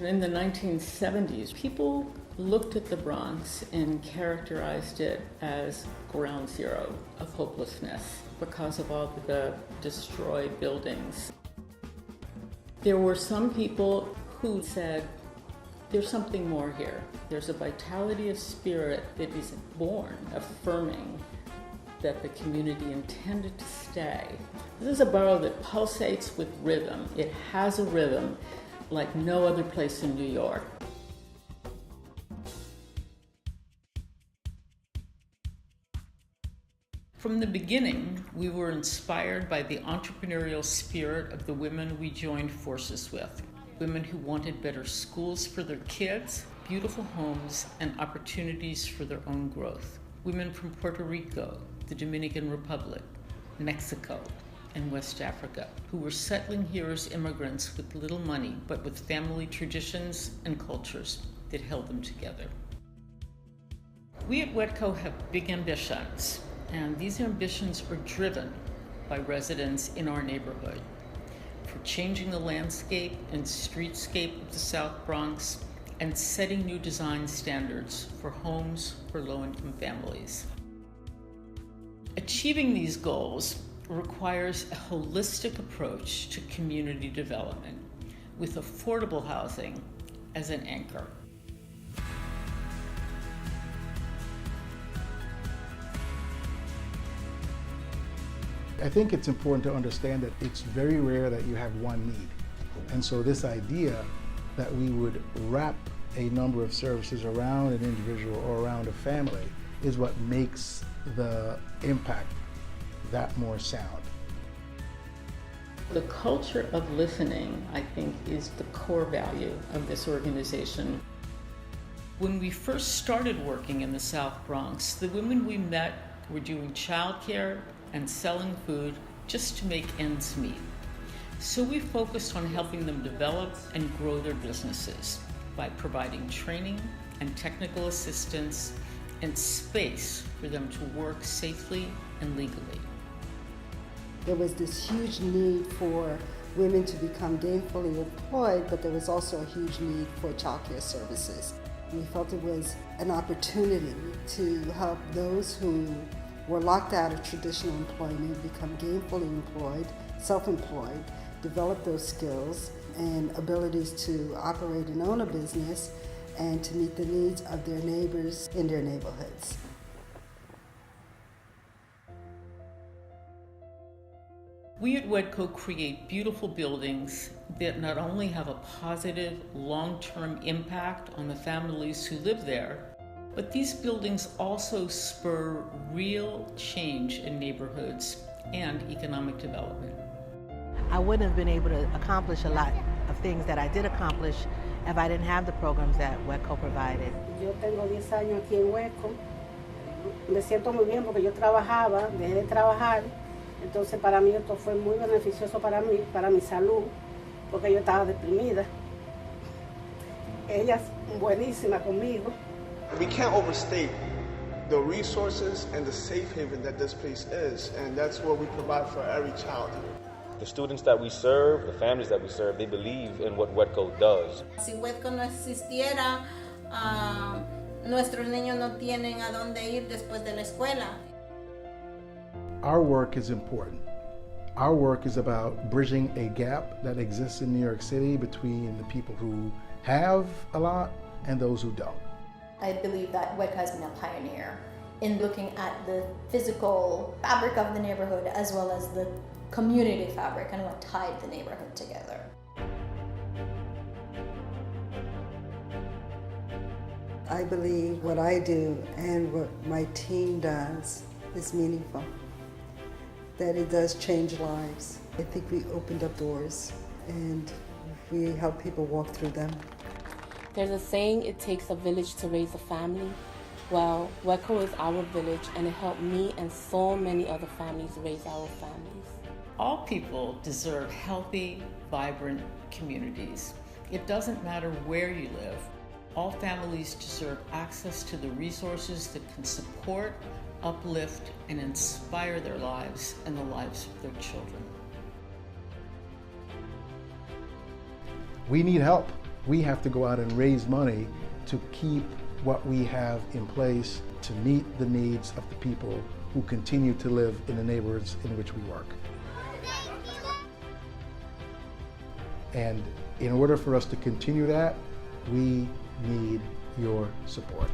In the 1970s, people looked at the Bronx and characterized it as ground zero of hopelessness because of all the destroyed buildings. There were some people who said, there's something more here. There's a vitality of spirit that is born, affirming that the community intended to stay. This is a borough that pulsates with rhythm. It has a rhythm like no other place in New York. From the beginning, we were inspired by the entrepreneurial spirit of the women we joined forces with. Women who wanted better schools for their kids, beautiful homes, and opportunities for their own growth. Women from Puerto Rico, the Dominican Republic, Mexico, and West Africa, who were settling here as immigrants with little money, but with family traditions and cultures that held them together. We at WHEDco have big ambitions, and these ambitions are driven by residents in our neighborhood for changing the landscape and streetscape of the South Bronx and setting new design standards for homes for low-income families. Achieving these goals requires a holistic approach to community development with affordable housing as an anchor. I think it's important to understand that it's very rare that you have one need. And so this idea that we would wrap a number of services around an individual or around a family is what makes the impact that more sound. The culture of listening, I think, is the core value of this organization. When we first started working in the South Bronx, the women we met were doing childcare and selling food just to make ends meet. So we focused on helping them develop and grow their businesses by providing training and technical assistance and space for them to work safely and legally. There was this huge need for women to become gainfully employed, but there was also a huge need for childcare services. We felt it was an opportunity to help those who were locked out of traditional employment become gainfully employed, self-employed, develop those skills and abilities to operate and own a business and to meet the needs of their neighbors in their neighborhoods. We at WHEDco create beautiful buildings that not only have a positive long-term impact on the families who live there, but these buildings also spur real change in neighborhoods and economic development. I wouldn't have been able to accomplish a lot of things that I did accomplish if I didn't have the programs that WHEDco provided. Yo tengo 10 años aquí en WHEDco. Me siento muy bien porque yo trabajaba, dejé de trabajar. Entonces para mí esto fue muy beneficioso para mí, para mi salud, porque yo estaba deprimida. Ella es buenísima conmigo. We can't overstate the resources and the safe haven that this place is, and that's what we provide for every child. The students that we serve, the families that we serve, they believe in what WHEDco does. Si WHEDco no existiera, nuestros niños no tienen a dónde ir después de la escuela. Our work is important. Our work is about bridging a gap that exists in New York City between the people who have a lot and those who don't. I believe that WHEDco has been a pioneer in looking at the physical fabric of the neighborhood as well as the community fabric and what tied the neighborhood together. I believe what I do and what my team does is meaningful, that it does change lives. I think we opened up doors and we help people walk through them. There's a saying, it takes a village to raise a family. Well, WHEDco is our village, and it helped me and so many other families raise our families. All people deserve healthy, vibrant communities. It doesn't matter where you live. All families deserve access to the resources that can support, uplift, and inspire their lives and the lives of their children. We need help. we have to go out and raise money to keep what we have in place to meet the needs of the people who continue to live in the neighborhoods in which we work. And in order for us to continue that, we need your support.